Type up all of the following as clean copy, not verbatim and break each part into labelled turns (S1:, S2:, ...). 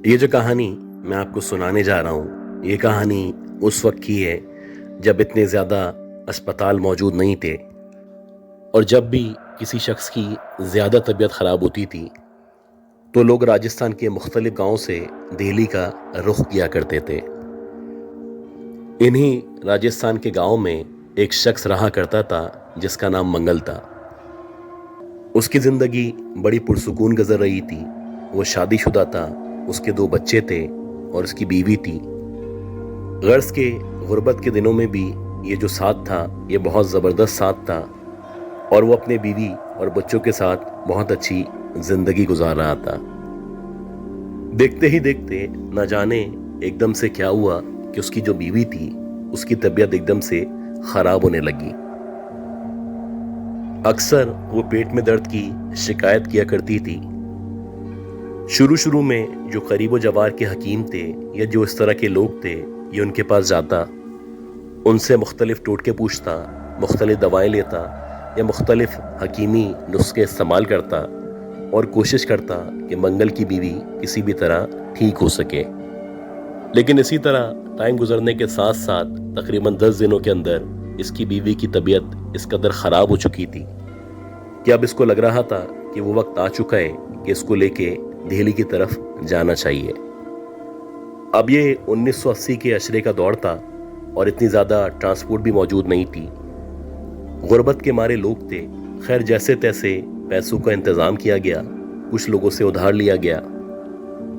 S1: ये जो कहानी मैं आपको सुनाने जा रहा हूँ, ये कहानी उस वक्त की है जब इतने ज़्यादा अस्पताल मौजूद नहीं थे और जब भी किसी शख्स की ज़्यादा तबीयत ख़राब होती थी तो लोग राजस्थान के मुख्तलिफ गांवों से दिल्ली का रुख किया करते थे। इन्हीं राजस्थान के गांव में एक शख्स रहा करता था जिसका नाम मंगल था। उसकी ज़िंदगी बड़ी पुरसुकून गुजर रही थी। वो शादीशुदा था, उसके 2 बच्चे थे और उसकी बीवी थी। गर्ज के गुर्बत के दिनों में भी ये जो साथ था ये बहुत ज़बरदस्त साथ था और वो अपने बीवी और बच्चों के साथ बहुत अच्छी ज़िंदगी गुजार रहा था। देखते ही देखते न जाने एकदम से क्या हुआ कि उसकी जो बीवी थी उसकी तबीयत एकदम से ख़राब होने लगी। अक्सर वो पेट में दर्द की शिकायत किया करती थी। शुरू में जो करीबो जवार के हकीम थे या जो इस तरह के लोग थे ये उनके पास जाता, उनसे मुख्तलिफ टोटके पूछता, मुख्तलिफ दवाएं लेता या मुख्तलिफ हकीमी नुस्खे इस्तेमाल करता और कोशिश करता कि मंगल की बीवी किसी भी तरह ठीक हो सके। लेकिन इसी तरह टाइम गुजरने के साथ साथ तकरीबन 10 दिनों के अंदर इसकी बीवी की तबीयत इस कदर ख़राब हो चुकी थी कि अब इसको लग रहा था कि वो वक्त आ चुका है कि इसको लेके दिल्ली की तरफ जाना चाहिए। अब ये 1980 के अशरे का दौर था और इतनी ज़्यादा ट्रांसपोर्ट भी मौजूद नहीं थी। गुर्बत के मारे लोग थे। खैर जैसे तैसे पैसों का इंतज़ाम किया गया, कुछ लोगों से उधार लिया गया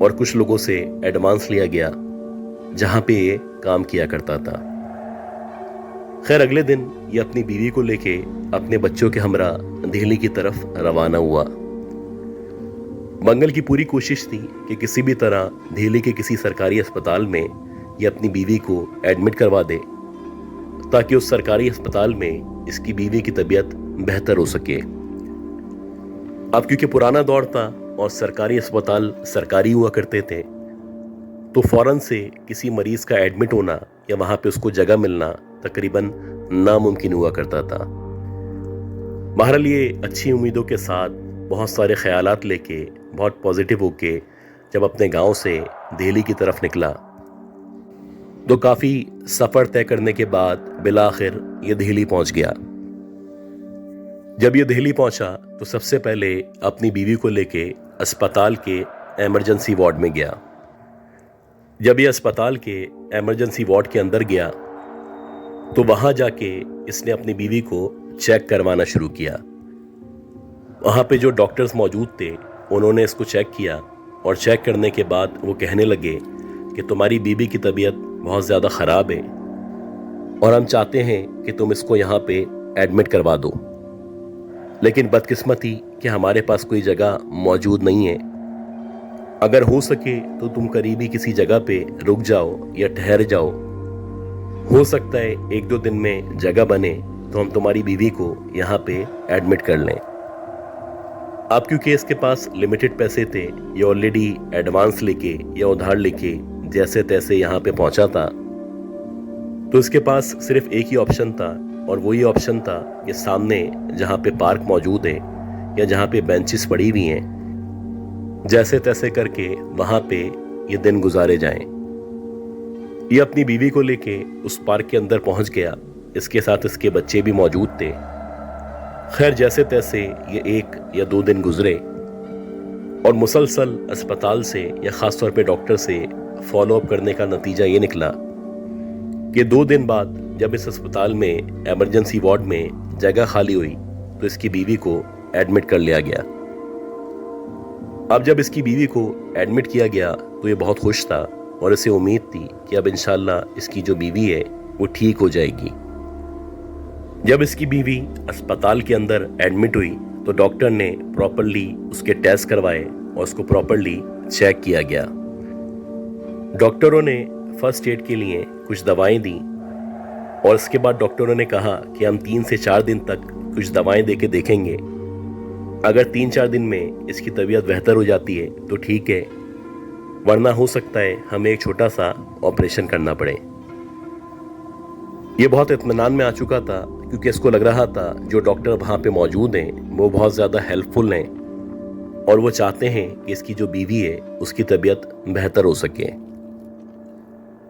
S1: और कुछ लोगों से एडवांस लिया गया जहाँ पे ये काम किया करता था। खैर अगले दिन ये अपनी बीवी को लेके अपने बच्चों के हमरा दिल्ली की तरफ रवाना हुआ। मंगल की पूरी कोशिश थी कि किसी भी तरह दिल्ली के किसी सरकारी अस्पताल में ये अपनी बीवी को एडमिट करवा दे ताकि उस सरकारी अस्पताल में इसकी बीवी की तबीयत बेहतर हो सके। अब क्योंकि पुराना दौर था और सरकारी अस्पताल सरकारी हुआ करते थे तो फौरन से किसी मरीज का एडमिट होना या वहां पे उसको जगह मिलना तकरीबन नामुमकिन हुआ करता था। बहरहाल ये अच्छी उम्मीदों के साथ बहुत सारे ख्यालात लेके बहुत पॉजिटिव होके जब अपने गांव से दिल्ली की तरफ निकला तो काफ़ी सफ़र तय करने के बाद बिलाखिर ये दिल्ली पहुंच गया। जब ये दिल्ली पहुंचा तो सबसे पहले अपनी बीवी को लेके अस्पताल के एमरजेंसी वार्ड में गया। जब ये अस्पताल के एमरजेंसी वार्ड के अंदर गया तो वहां जाके इसने अपनी बीवी को चेक करवाना शुरू किया। वहाँ पे जो डॉक्टर्स मौजूद थे उन्होंने इसको चेक किया और चेक करने के बाद वो कहने लगे कि तुम्हारी बीवी की तबीयत बहुत ज़्यादा ख़राब है और हम चाहते हैं कि तुम इसको यहाँ पे एडमिट करवा दो, लेकिन बदकिस्मती कि हमारे पास कोई जगह मौजूद नहीं है। अगर हो सके तो तुम करीबी किसी जगह पे रुक जाओ या ठहर जाओ, हो सकता है 1-2 दिन में जगह बने तो हम तुम्हारी बीवी को यहाँ पे एडमिट कर लें। अब क्योंकि इसके पास लिमिटेड पैसे थे, ये ऑलरेडी एडवांस लेके या उधार लेके जैसे तैसे यहाँ पे पहुंचा था, तो इसके पास सिर्फ एक ही ऑप्शन था और वही ऑप्शन था कि सामने जहाँ पे पार्क मौजूद है या जहाँ पे बेंचेस पड़ी हुई हैं, जैसे तैसे करके वहाँ पे ये दिन गुजारे जाएं। ये अपनी बीवी को लेके उस पार्क के अंदर पहुँच गया। इसके साथ इसके बच्चे भी मौजूद थे। खैर जैसे तैसे ये 1 या 2 दिन गुजरे और मुसलसल अस्पताल से या ख़ास तौर पे डॉक्टर से फॉलो अप करने का नतीजा ये निकला कि 2 दिन बाद जब इस अस्पताल में एमरजेंसी वार्ड में जगह खाली हुई तो इसकी बीवी को एडमिट कर लिया गया। अब जब इसकी बीवी को एडमिट किया गया तो ये बहुत खुश था और इसे उम्मीद थी कि अब इंशाल्लाह इसकी जो बीवी है वो ठीक हो जाएगी। जब इसकी बीवी अस्पताल के अंदर एडमिट हुई तो डॉक्टर ने प्रॉपरली उसके टेस्ट करवाए और उसको प्रॉपरली चेक किया गया। डॉक्टरों ने फर्स्ट एड के लिए कुछ दवाएं दी और इसके बाद डॉक्टरों ने कहा कि हम 3 से 4 दिन तक कुछ दवाएं देके देखेंगे। अगर 3-4 दिन में इसकी तबीयत बेहतर हो जाती है तो ठीक है, वरना हो सकता है हमें एक छोटा सा ऑपरेशन करना पड़े। ये बहुत इत्मीनान में आ चुका था क्योंकि इसको लग रहा था जो डॉक्टर वहाँ पे मौजूद हैं वो बहुत ज़्यादा हेल्पफुल हैं اور وہ چاہتے ہیں کہ اس کی جو بیوی ہے اس کی طبیعت بہتر ہو سکے۔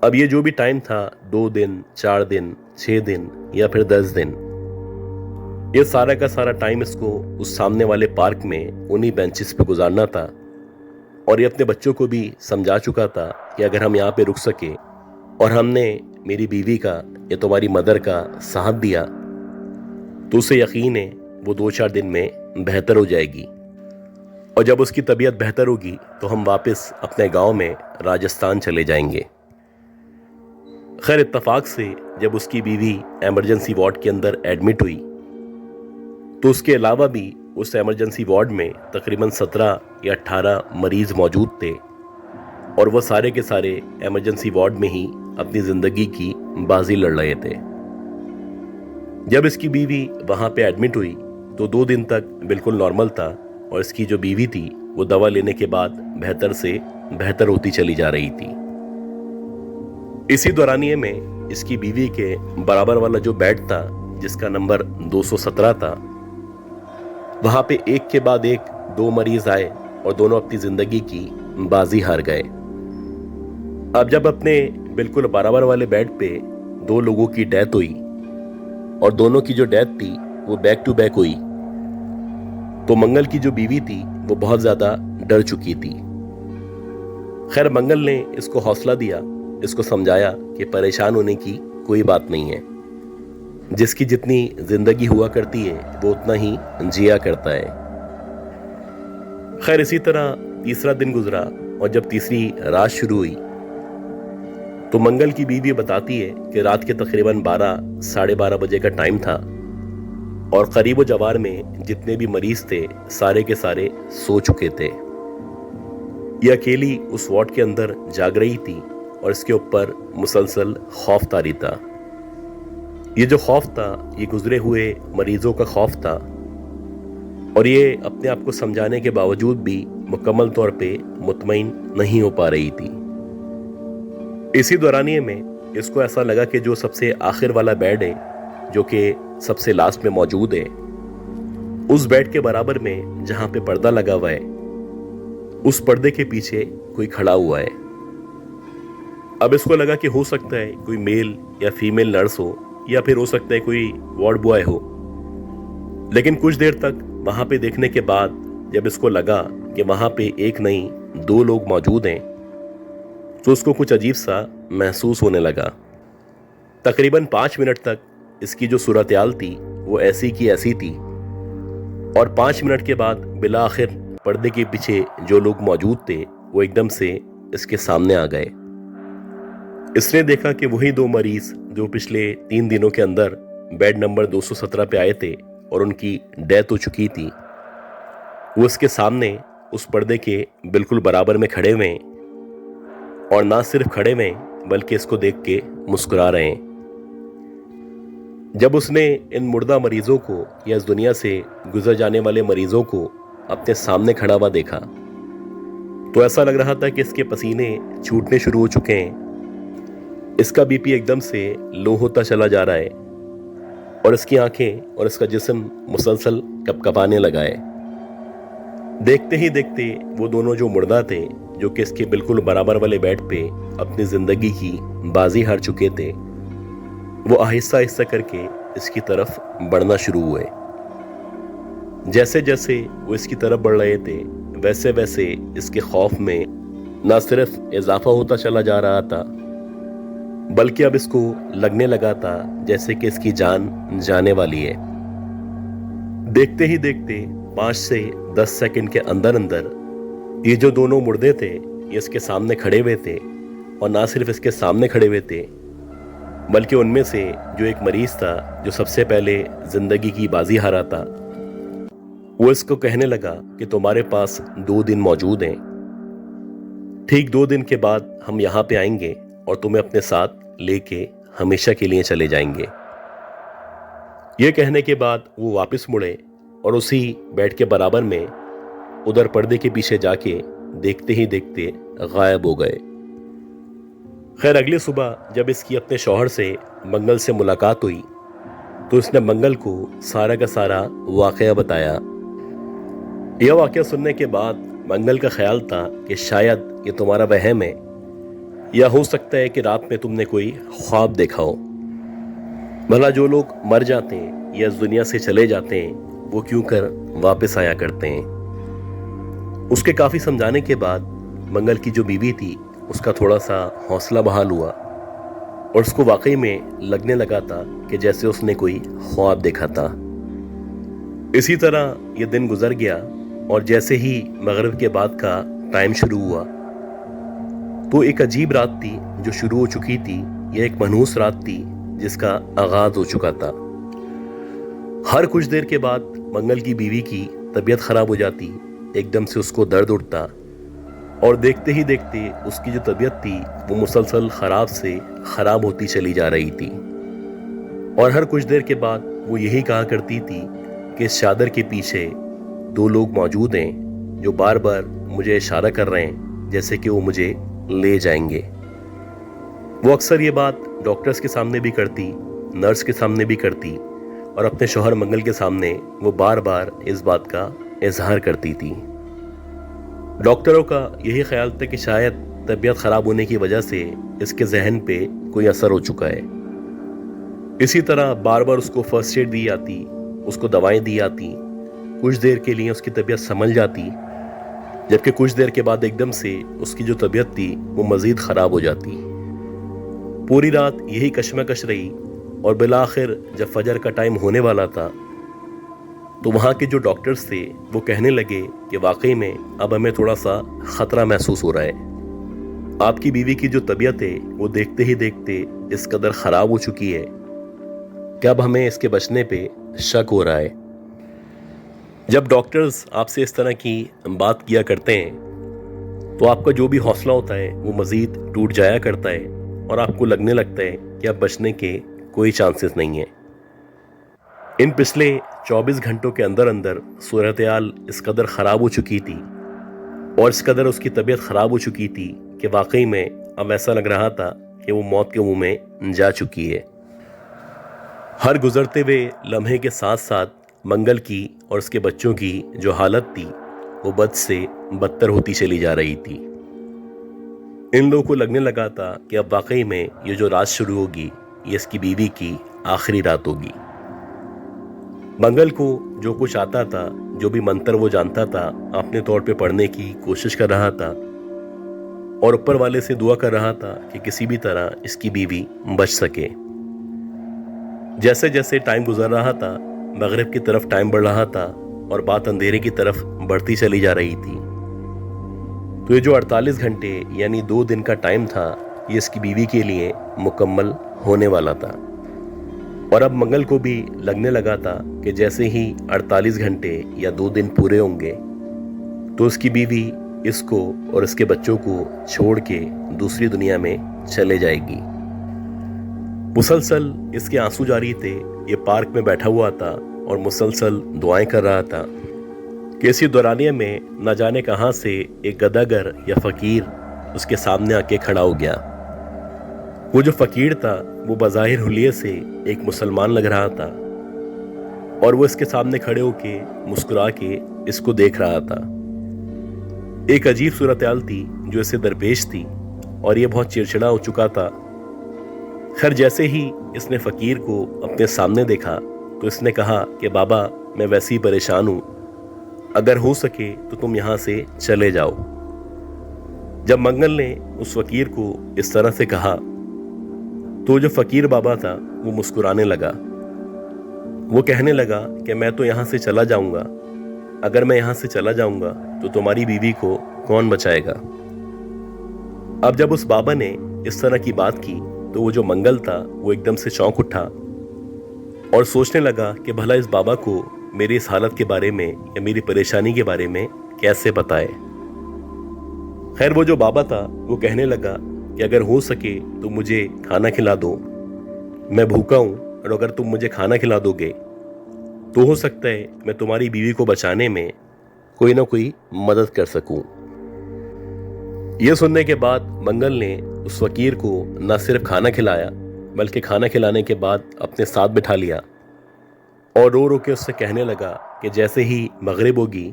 S1: اب یہ جو بھی ٹائم تھا، 2 دن، 4 دن، 6 دن یا پھر 10 دن، یہ سارا کا سارا ٹائم اس کو اس سامنے والے پارک میں انہی بینچز پہ گزارنا تھا، اور یہ اپنے بچوں کو بھی سمجھا چکا تھا کہ اگر ہم یہاں پہ رک سکے اور ہم نے میری بیوی کا یا تمہاری مدر کا ساتھ دیا تو اسے یقین ہے وہ 2-4 دن میں بہتر ہو جائے گی، اور جب اس کی طبیعت بہتر ہوگی تو ہم واپس اپنے گاؤں میں راجستھان چلے جائیں گے۔ خیر اتفاق سے جب اس کی بیوی ایمرجنسی وارڈ کے اندر ایڈمٹ ہوئی تو اس کے علاوہ بھی اس ایمرجنسی وارڈ میں تقریباً 17 یا 18 مریض موجود تھے، اور وہ سارے کے سارے ایمرجنسی وارڈ میں ہی اپنی زندگی کی بازی لڑ رہے تھے۔ جب اس کی بیوی وہاں پہ ایڈمٹ ہوئی تو 2 دن تک بالکل نارمل تھا، اور اس کی جو بیوی تھی وہ دوا لینے کے بعد بہتر سے بہتر ہوتی چلی جا رہی تھی۔ اسی دورانیے میں اس کی بیوی کے برابر والا جو بیڈ تھا جس کا نمبر 217 تھا، وہاں پہ ایک کے بعد ایک 2 مریض آئے اور دونوں اپنی زندگی کی بازی ہار گئے۔ اب جب اپنے بالکل برابر والے بیڈ پہ 2 لوگوں کی ڈیتھ ہوئی، اور دونوں کی جو ڈیتھ تھی وہ بیک ٹو بیک ہوئی، تو منگل کی جو بیوی تھی وہ بہت زیادہ ڈر چکی تھی۔ خیر منگل نے اس کو حوصلہ دیا، اس کو سمجھایا کہ پریشان ہونے کی کوئی بات نہیں ہے، جس کی جتنی زندگی ہوا کرتی ہے وہ اتنا ہی جیا کرتا ہے۔ خیر اسی طرح تیسرا دن گزرا، اور جب تیسری رات شروع ہوئی تو منگل کی بیوی بتاتی ہے کہ رات کے تقریباً 12-12:30 بجے کا ٹائم تھا، اور قریب و جوار میں جتنے بھی مریض تھے سارے کے سارے سو چکے تھے۔ یہ اکیلی اس وارڈ کے اندر جاگ رہی تھی، اور اس کے اوپر مسلسل خوف طاری تھا۔ یہ جو خوف تھا یہ گزرے ہوئے مریضوں کا خوف تھا، اور یہ اپنے آپ کو سمجھانے کے باوجود بھی مکمل طور پہ مطمئن نہیں ہو پا رہی تھی۔ اسی دورانیے میں اس کو ایسا لگا کہ جو سب سے آخر والا بیڈ ہے، جو کہ سب سے لاسٹ میں موجود ہے، اس بیڈ کے برابر میں جہاں پہ پردہ لگا ہوا ہے، اس پردے کے پیچھے کوئی کھڑا ہوا ہے۔ اب اس کو لگا کہ ہو سکتا ہے کوئی میل یا فیمیل نرس ہو، یا پھر ہو سکتا ہے کوئی وارڈ بوائے ہو، لیکن کچھ دیر تک وہاں پہ دیکھنے کے بعد جب اس کو لگا کہ وہاں پہ ایک نہیں 2 لوگ موجود ہیں تو اس کو کچھ عجیب سا محسوس ہونے لگا۔ تقریباً 5 منٹ تک اس کی جو صورتحال تھی وہ ایسی کی ایسی تھی، اور 5 منٹ کے بعد بالآخر پردے کے پیچھے جو لوگ موجود تھے وہ ایک دم سے اس کے سامنے آ گئے۔ اس نے دیکھا کہ وہی 2 مریض جو پچھلے 3 دنوں کے اندر بیڈ نمبر 217 پہ آئے تھے اور ان کی ڈیتھ ہو چکی تھی، وہ اس کے سامنے اس پردے کے بالکل برابر میں کھڑے ہوئے ہیں، اور نہ صرف کھڑے ہوئے ہیں بلکہ اس کو دیکھ کے مسکرا رہے ہیں۔ جب اس نے ان مردہ مریضوں کو یا اس دنیا سے گزر جانے والے مریضوں کو اپنے سامنے کھڑا ہوا دیکھا تو ایسا لگ رہا تھا کہ اس کے پسینے چھوٹنے شروع ہو چکے ہیں، اس کا بی پی ایک دم سے لو ہوتا چلا جا رہا ہے، اور اس کی آنکھیں اور اس کا جسم مسلسل کپکپانے لگا ہے۔ دیکھتے ہی دیکھتے وہ دونوں جو مردہ تھے، جو کہ اس کے بالکل برابر والے بیڈ پہ اپنی زندگی کی بازی ہار چکے تھے، وہ آہستہ آہستہ کر کے اس کی طرف بڑھنا شروع ہوئے۔ جیسے جیسے وہ اس کی طرف بڑھ رہے تھے ویسے ویسے اس کے خوف میں نہ صرف اضافہ ہوتا چلا جا رہا تھا، بلکہ اب اس کو لگنے لگا تھا جیسے کہ اس کی جان جانے والی ہے۔ دیکھتے ہی دیکھتے 5 سے 10 سیکنڈ کے اندر اندر یہ جو دونوں مردے تھے یہ اس کے سامنے کھڑے ہوئے تھے، اور نہ صرف اس کے سامنے کھڑے ہوئے تھے بلکہ ان میں سے جو ایک مریض تھا جو سب سے پہلے زندگی کی بازی ہارا تھا، وہ اس کو کہنے لگا کہ تمہارے پاس 2 دن موجود ہیں، ٹھیک 2 دن کے بعد ہم یہاں پہ آئیں گے اور تمہیں اپنے ساتھ لے کے ہمیشہ کے لیے چلے جائیں گے۔ یہ کہنے کے بعد وہ واپس مڑے اور اسی بیڈ کے برابر میں ادھر پردے کے پیچھے جا کے دیکھتے ہی دیکھتے غائب ہو گئے۔ خیر اگلی صبح جب اس کی اپنے شوہر سے منگل سے ملاقات ہوئی تو اس نے منگل کو سارا کا سارا واقعہ بتایا، यह वाक़या सुनने के बाद मंगल का ख्याल था कि शायद ये तुम्हारा वहम है, या हो सकता है कि रात में तुमने कोई ख्वाब देखा हो। भला जो लोग मर जाते हैं या इस दुनिया से चले जाते हैं वो क्यों कर वापस आया करते हैं। उसके काफ़ी समझाने के बाद मंगल की जो बीवी थी उसका थोड़ा सा हौसला बहाल हुआ और उसको वाकई में लगने लगा था कि जैसे उसने कोई ख्वाब देखा था। इसी तरह ये दिन गुजर गया और जैसे ही मगरिब के बाद का टाइम शुरू हुआ तो एक अजीब रात थी जो शुरू हो चुकी थी। यह एक मनहूस रात थी जिसका आगाज हो चुका था। हर कुछ देर के बाद मंगल की बीवी की तबीयत खराब हो जाती, एकदम से उसको दर्द उठता और देखते ही देखते उसकी जो तबीयत थी वो मुसलसल खराब से खराब होती चली जा रही थी। और हर कुछ देर के बाद वो यही कहा करती थी कि इस चादर के पीछे दो लोग मौजूद हैं जो बार बार मुझे इशारा कर रहे हैं जैसे कि वो मुझे ले जाएंगे। वो अक्सर ये बात डॉक्टर्स के सामने भी करती, नर्स के सामने भी करती और अपने शौहर मंगल के सामने वो बार बार इस बात का इजहार करती थी। डॉक्टरों का यही ख्याल था कि शायद तबीयत खराब होने की वजह से इसके जहन पे कोई असर हो चुका है। इसी तरह बार बार उसको फर्स्ट एड दी जाती, उसको दवाएं दी जाती। कुछ देर के लिए उसकी तबीयत संभल जाती, जबकि कुछ देर के बाद एकदम से उसकी जो तबीयत थी वो मज़ीद ख़राब हो जाती। पूरी रात यही कशमकश रही और बिलाखिर जब फजर का टाइम होने वाला था तो वहाँ के जो डॉक्टर्स थे वो कहने लगे कि वाकई में अब हमें थोड़ा सा ख़तरा महसूस हो रहा है। आपकी बीवी की जो तबीयत है वो देखते ही देखते इस कदर ख़राब हो चुकी है कि अब हमें इसके बचने पे शक हो रहा है। जब डॉक्टर्स आपसे इस तरह की बात किया करते हैं तो आपका जो भी हौसला होता है वो मज़ीद टूट जाया करता है और आपको लगने लगता है कि अब बचने के कोई चांसेस नहीं है। इन पिछले 24 घंटों के अंदर अंदर सूरत हाल इस कदर ख़राब हो चुकी थी और इस कदर उसकी तबीयत ख़राब हो चुकी थी कि वाकई में अब ऐसा लग रहा था कि वो मौत के मुंह में जा चुकी है। हर गुजरते हुए लम्हे के साथ साथ मंगल की और उसके बच्चों की जो हालत थी वो बद से बदतर होती चली जा रही थी। इन लोगों को लगने लगा था कि अब वाकई में ये जो रात शुरू होगी ये इसकी बीवी की आखिरी रात होगी। मंगल को जो कुछ आता था, जो भी मंत्र वो जानता था, अपने तौर पे पढ़ने की कोशिश कर रहा था और ऊपर वाले से दुआ कर रहा था कि किसी भी तरह इसकी बीवी बच सके। जैसे जैसे टाइम गुजर रहा था, मगरिब की तरफ टाइम बढ़ रहा था और बात अंधेरे की तरफ बढ़ती चली जा रही थी। तो ये जो 48 घंटे यानी 2 दिन का टाइम था ये इसकी बीवी के लिए मुकम्मल होने वाला था। और अब मंगल को भी लगने लगा था कि जैसे ही 48 घंटे या 2 दिन पूरे होंगे तो उसकी बीवी इसको और इसके बच्चों को छोड़ के दूसरी दुनिया में चले जाएगी। मुसलसल इसके आंसू जारी थे। ये पार्क में बैठा हुआ था और मुसलसल दुआएं कर रहा था कि इसी दौरानिया में न जाने कहां से एक गदागर या फकीर उसके सामने आके खड़ा हो गया। वो जो फकीर था वो बज़ाहिर हुलिये से एक मुसलमान लग रहा था और वो इसके सामने खड़े होके मुस्कुरा के इसको देख रहा था। एक अजीब सूरत हाल थी जो इसे दरपेश थी और ये बहुत चिड़चिड़ा हो चुका था। खैर जैसे ही इसने फकीर को अपने सामने देखा तो इसने कहा कि बाबा मैं वैसे ही परेशान हूँ, अगर हो सके तो तुम यहाँ से चले जाओ। जब मंगल ने उस फकीर को इस तरह से कहा तो जो फकीर बाबा था वो मुस्कुराने लगा। वो कहने लगा कि मैं तो यहाँ से चला जाऊँगा, अगर मैं यहाँ से चला जाऊँगा तो तुम्हारी बीवी को कौन बचाएगा। अब जब उस बाबा ने इस तरह की बात की तो वो जो मंगल था वो एकदम से चौंक उठा और सोचने लगा कि भला इस बाबा को मेरी इस हालत के बारे में या मेरी परेशानी के बारे में कैसे बताए। खैर वो जो बाबा था वो कहने लगा कि अगर हो सके तो मुझे खाना खिला दो, मैं भूखा हूँ और अगर तुम मुझे खाना खिला दोगे तो हो सकता है मैं तुम्हारी बीवी को बचाने में कोई ना कोई मदद कर सकूं। यह सुनने के बाद मंगल ने उस फकीर को न सिर्फ खाना खिलाया बल्कि खाना खिलाने के बाद अपने साथ बिठा लिया और रो रो के उससे कहने लगा कि जैसे ही मगरिब होगी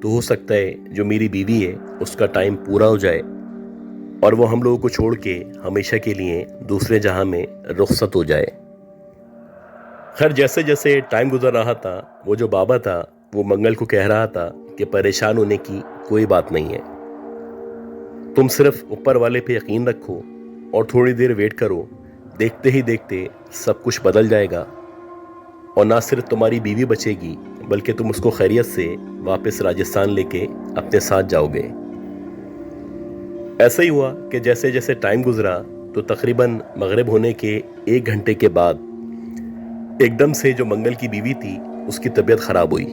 S1: तो हो सकता है जो मेरी बीवी है उसका टाइम पूरा हो जाए और वो हम लोगों को छोड़ के हमेशा के लिए दूसरे जहां में रुखसत हो जाए। खैर जैसे जैसे टाइम गुजर रहा था, वो जो बाबा था वो मंगल को कह रहा था कि परेशान होने की कोई बात नहीं है, तुम सिर्फ ऊपर वाले पे यकीन रखो और थोड़ी देर वेट करो, देखते ही देखते सब कुछ बदल जाएगा और ना सिर्फ तुम्हारी बीवी बचेगी बल्कि तुम उसको खैरियत से वापस राजस्थान लेके अपने साथ जाओगे। ऐसा ही हुआ कि जैसे जैसे टाइम गुजरा तो तकरीबन मगरिब होने के 1 घंटे के बाद एकदम से जो मंगल की बीवी थी उसकी तबीयत खराब हुई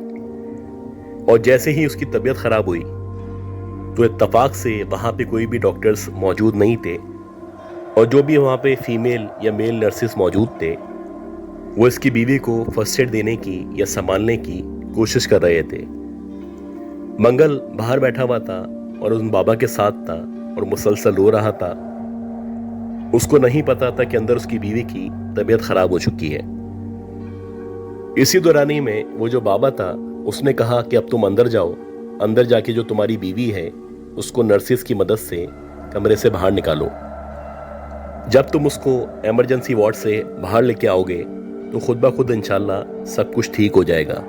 S1: और जैसे ही उसकी तबीयत खराब हुई तो इत्तफाक से वहाँ पे कोई भी डॉक्टर्स मौजूद नहीं थे और जो भी वहाँ पे फीमेल या मेल नर्सेस मौजूद थे वो इसकी बीवी को फर्स्ट एड देने की या संभालने की कोशिश कर रहे थे। मंगल बाहर बैठा हुआ था और उन बाबा के साथ था और मुसलसल रो रहा था। उसको नहीं पता था कि अंदर उसकी बीवी की तबीयत खराब हो चुकी है। इसी दौरानी में वो जो बाबा था उसने कहा कि अब तुम अंदर जाओ, अंदर जाके जो तुम्हारी बीवी है उसको नर्सिस की मदद से कमरे से बाहर निकालो। जब तुम उसको इमरजेंसी वार्ड से बाहर लेके आओगे तो खुद ब खुद इंशाल्लाह सब कुछ ठीक हो जाएगा।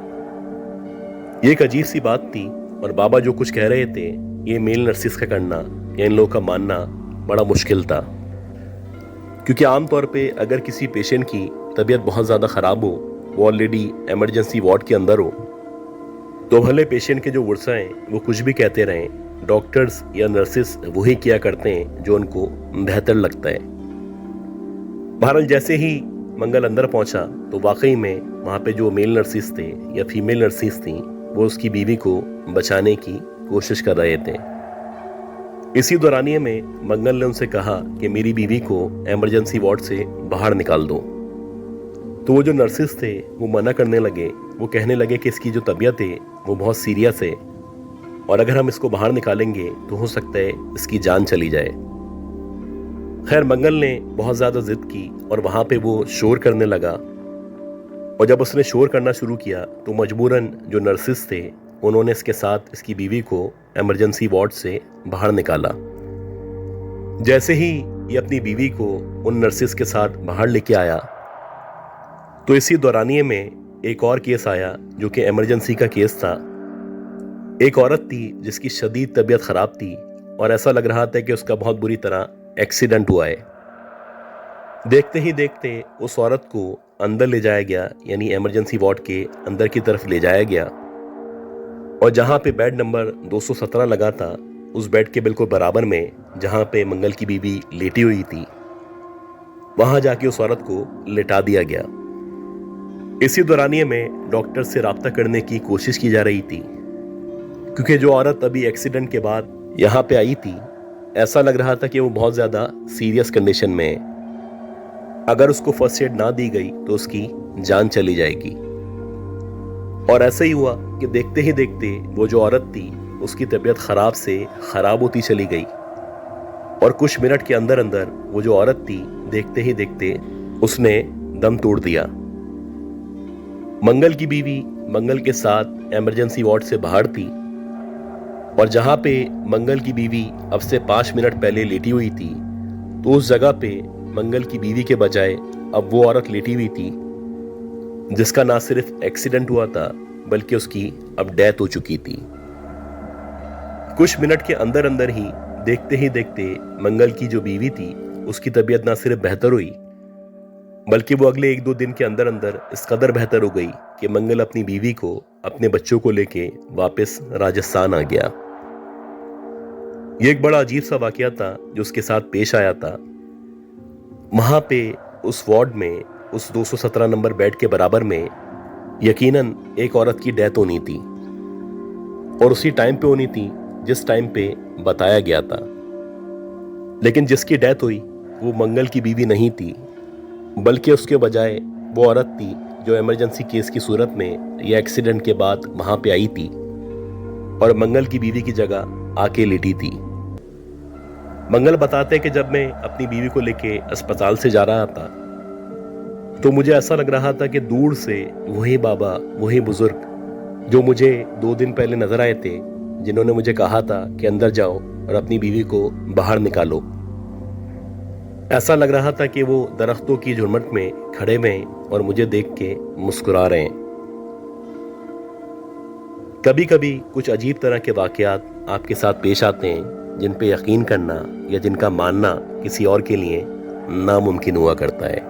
S1: ये एक अजीब सी बात थी और बाबा जो कुछ कह रहे थे ये मेल नर्सिस का करना या इन लोगों का मानना बड़ा मुश्किल था, क्योंकि आमतौर पे अगर किसी पेशेंट की तबीयत बहुत ज़्यादा ख़राब हो, वो ऑलरेडी इमरजेंसी वार्ड के अंदर हो, तो भले पेशेंट के जो वर्सा हैं वो कुछ भी कहते रहें, डॉक्टर्स या नर्सिस वही किया करते हैं जो उनको बेहतर लगता है। बहरहाल जैसे ही मंगल अंदर पहुंचा तो वाकई में वहाँ पे जो मेल नर्सिस थे या फीमेल नर्सिस थी वो उसकी बीवी को बचाने की कोशिश कर रहे थे। इसी दौरानिए में मंगल ने उनसे कहा कि मेरी बीवी को इमरजेंसी वार्ड से बाहर निकाल दो। तो वो जो नर्सिस थे वो मना करने लगे। वो कहने लगे कि इसकी जो तबीयत है वो बहुत सीरियस है और अगर हम इसको बाहर निकालेंगे तो हो सकता है इसकी जान चली जाए। खैर मंगल ने बहुत ज़्यादा जिद की और वहाँ पे वो शोर करने लगा और जब उसने शोर करना शुरू किया तो मजबूरन जो नर्सिस थे उन्होंने इसके साथ इसकी बीवी को इमरजेंसी वार्ड से बाहर निकाला। जैसे ही ये अपनी बीवी को उन नर्सिस के साथ बाहर लेके आया तो इसी दौरानिए में एक और केस आया जो कि इमरजेंसी का केस था। एक औरत थी जिसकी शदीद तबीयत खराब थी और ऐसा लग रहा था कि उसका बहुत बुरी तरह एक्सीडेंट हुआ है। देखते ही देखते उस औरत को अंदर ले जाया गया, यानी इमरजेंसी वार्ड के अंदर की तरफ ले जाया गया और जहां पे बेड नंबर 217 लगा था उस बेड के बिल्कुल बराबर में जहां पे मंगल की बीवी लेटी हुई थी वहां जाके उस औरत को लेटा दिया गया। इसी दौरानिए में डॉक्टर से राब्ता करने की कोशिश की जा रही थी, क्योंकि जो औरत अभी एक्सीडेंट के बाद यहाँ पे आई थी ऐसा लग रहा था कि वो बहुत ज़्यादा सीरियस कंडीशन में है। अगर उसको फर्स्ट एड ना दी गई तो उसकी जान चली जाएगी। और ऐसा ही हुआ कि देखते ही देखते वो जो औरत थी उसकी तबीयत खराब से खराब होती चली गई और कुछ मिनट के अंदर अंदर वो जो औरत थी देखते ही देखते उसने दम तोड़ दिया। मंगल की बीवी मंगल के साथ इमरजेंसी वार्ड से बाहर थी और जहां पे मंगल की बीवी अब से 5 मिनट पहले लेटी हुई थी तो उस जगह पे मंगल की बीवी के बजाय अब वो औरत लेटी हुई थी जिसका ना सिर्फ एक्सीडेंट हुआ था बल्कि उसकी अब डेथ हो चुकी थी। कुछ मिनट के अंदर अंदर ही देखते मंगल की जो बीवी थी उसकी तबीयत ना सिर्फ बेहतर हुई बल्कि वो अगले 1-2 दिन के अंदर अंदर इस कदर बेहतर हो गई कि मंगल अपनी बीवी को अपने बच्चों को लेके वापस राजस्थान आ गया। ये एक बड़ा अजीब सा वाकया था जो उसके साथ पेश आया था। वहां पे उस वार्ड में उस 217 नंबर बेड के बराबर में यकीनन एक औरत की डेथ होनी थी और उसी टाइम पे होनी थी जिस टाइम पे बताया गया था, लेकिन जिसकी डेथ हुई वो मंगल की बीवी नहीं थी बल्कि उसके बजाय वो औरत थी जो इमरजेंसी केस की सूरत में या एक्सीडेंट के बाद वहां पे आई थी और मंगल की बीवी की जगह आके लेटी थी। मंगल बताते कि जब मैं अपनी बीवी को लेके अस्पताल से जा रहा था तो मुझे ऐसा लग रहा था कि दूर से वही बाबा वही बुजुर्ग جو مجھے 2 دن پہلے نظر آئے تھے، جنہوں نے مجھے کہا تھا کہ اندر جاؤ اور اپنی بیوی کو باہر نکالو۔ ایسا لگ رہا تھا کہ وہ درختوں کی جھرمٹ میں کھڑے ہوئے ہیں اور مجھے دیکھ کے مسکرا رہے ہیں۔ کبھی کبھی کچھ عجیب طرح کے واقعات آپ کے ساتھ پیش آتے ہیں جن پہ یقین کرنا یا جن کا ماننا کسی اور کے لیے ناممکن ہوا کرتا ہے۔